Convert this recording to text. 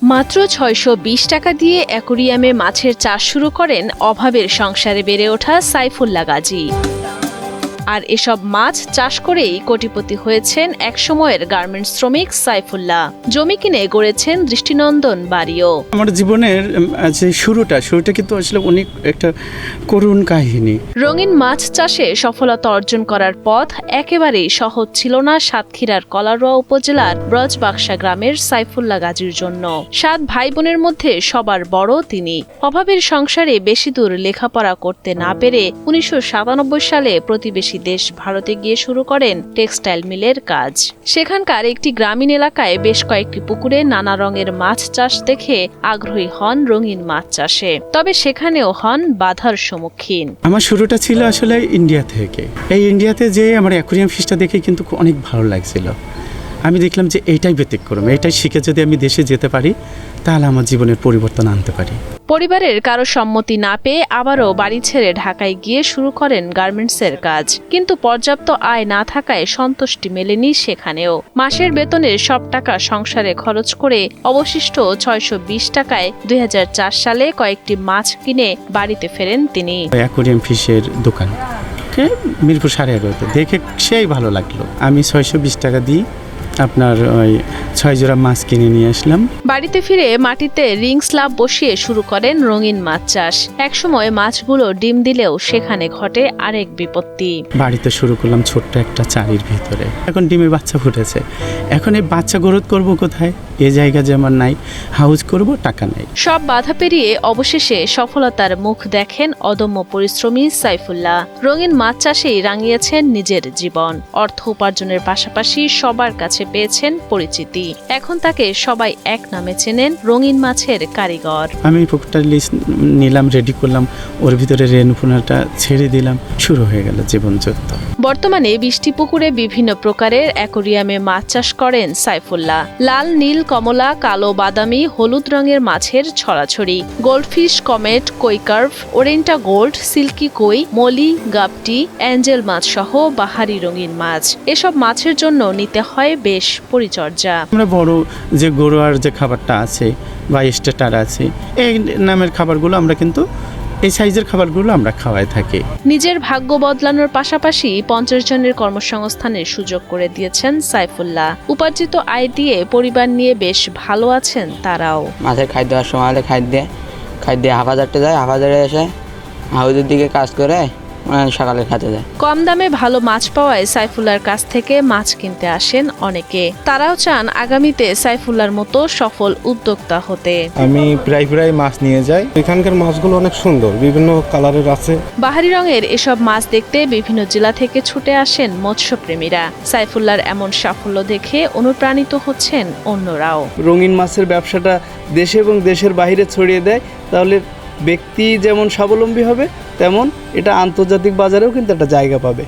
মাত্র ৬২০ টাকা দিয়ে অ্যাকোরিয়ামে মাছের চাষ শুরু করেন অভাবের সংসারে বেড়ে ওঠা সাইফুল্লাহ গাজী। আর এসব মাছ চাষ করেই কোটিপতি হয়েছেন একসময়ের গার্মেন্টস শ্রমিক সাইফুল্লাহ। জমি কিনে গড়েছেন দৃষ্টিনন্দন বাড়িও। আমার জীবনের যে শুরুটা কিন্তু আসলে অনেক একটা করুণ কাহিনী। রঙিন মাছ চাষে সফলতা অর্জন করার পথ একেবারেই সহজ ছিল না সাতক্ষীরার কলারোয়া উপজেলার ব্রজবাক্সা গ্রামের সাইফুল্লাহ গাজীর জন্য। 7 ভাই বোনের মধ্যে সবার বড় তিনি। অভাবের সংসারে বেশি দূর লেখাপড়া করতে না পেরে 1997 সালে প্রতিবেশী দেশ ভারতে গিয়ে শুরু করেন টেক্সটাইল মিলের কাজ। সেখানকার একটি গ্রামীণ এলাকায় বেশ কয়েকটি পুকুরে নানা রঙের মাছ চাষ দেখে আগ্রহী হন রঙিন মাছ চাষে। তবে সেখানেও হন বাধার সম্মুখীন। আমার শুরুটা ছিল আসলে ইন্ডিয়া থেকে। এই ইন্ডিয়াতে যে আমার অ্যাকোরিয়াম ফিশটা দেখে কিন্তু অনেক ভালো লাগছিল। আমি দেখলাম যে এইটাই ব্যতিক্রম, এইটাই শিখে যদি আমি দেশে যেতে পারি তাহলে আমার জীবনের পরিবর্তন আনতে পারি। পরিবারের কারো সম্মতি না পেয়ে আবারও বাড়ি ছেড়ে ঢাকায় গিয়ে শুরু করেন গার্মেন্টসের কাজ। কিন্তু পর্যাপ্ত আয় না থাকায় সন্তুষ্টি মেলেনি সেখানেও। মাসের বেতনের সব টাকা সংসারে খরচ করে অবশিষ্ট ৬২০ টাকায় ২০০৪ সালে কয়েকটি মাছ কিনে বাড়িতে ফেরেন তিনি। অ্যাকোরিয়াম ফিশের দোকান মিরপুর 11.5 দেখে সেই ভালো লাগলো। আমি ৬২০ টাকা দিই আপনার ওই 6 জোড়া মাছ কিনে নিয়ে আসলাম। বাড়িতে ফিরে মাটিতে রিং স্ল্যাব বসিয়ে শুরু করেন রঙিন মাছ চাষ। একসময় মাছগুলো ডিম দিলেও সেখানে ঘটে আরেক বিপত্তি। বাড়িতে শুরু করলাম ছোট্ট একটা চারির ভিতরে। এখন ডিমের বাচ্চা ফুটেছে। এখন এই বাচ্চা গ্রোথ করব কোথায়? এ জায়গা যে আমার নাই, হাউস করব, টাকা নাই। সব বাধা পেরিয়ে অবশেষে সফলতার মুখ দেখেন অদম্য পরিশ্রমী সাইফুল্লাহ। রঙিন মাছ চাষেই রাঙিয়েছেন নিজের জীবন। অর্থ উপার্জনের পাশাপাশি সবার কাছে পেয়েছেন পরিচিতি। এখন তাকে সবাই এক নামে চেনেন রঙিন মাছের কারিগর। আমি পুকুরটা লিস্ট নিলাম, রেডি করলাম, ওর ভিতরে রেণুপোনাটা ছেড়ে দিলাম, শুরু হয়ে গেল জীবনযুদ্ধ। বর্তমানে 20টি পুকুরে বিভিন্ন প্রকারের অ্যাকোরিয়ামে মাছ চাষ করেন সাইফুল্লাহ। লাল, নীল, কমলা, কালো, বাদামি, হলুদ রঙের মাছের ছড়াছড়ি। গোল্ডফিশ, কমেট, কই কার্ভ, ওরেন্টা গোল্ড, সিল্কি কই, মলি, গাপটি, অ্যাঞ্জেল মাছ সহ বাহারি রঙিন মাছ। এসব মাছের জন্য নিতে হয় বেশ পরিচর্যা। আমরা বড় যে গরুয়ার যে খাবারটা আছে বা স্টার্টার আছে, এই নামের খাবারগুলো আমরা কিন্তু এই সাইজের খাবারগুলো আমরা খাওয়াই থাকি। নিজের ভাগ্য বদলানোর পাশাপাশি 50 জনের কর্মসংস্থানের সুযোগ করে দিয়েছেন সাইফুল্লাহ। উপার্জিত আয় দিয়ে পরিবার নিয়ে বেশ ভালো আছেন তারাও। মাছের খাদ্য দেওয়ার সময় হলে খাদ্য হাফাজারটা যায়, হাফাজারে এসে হাউজের দিকে কাজ করে সকালে খেতে যায়। কম দামে ভালো মাছ পাওয়ায় সাইফুল্লাহর কাছ থেকে মাছ কিনতে আসেন অনেকে। তারাও চান আগামীতে সাইফুল্লাহর মতো সফল উদ্যোক্তা হতে। আমি প্রায় মাছ নিয়ে যাই। এখানকার মাছগুলো অনেক সুন্দর, বিভিন্ন কালারের আছে। বাহারি রঙের এসব মাছ দেখতে বিভিন্ন জেলা থেকে ছুটে আসেন মৎস্যপ্রেমীরা। সাইফুল্লাহর এমন সাফল্য দেখে অনুপ্রাণিত হচ্ছেন অন্যরাও। রঙিন মাছের ব্যবসাটা দেশে এবং দেশের বাইরে ছড়িয়ে দেয়, তাহলে ব্যক্তি যেমন স্বাবলম্বী হবে, তেমন এটা আন্তর্জাতিক বাজারেও কিন্তু একটা জায়গা পাবে।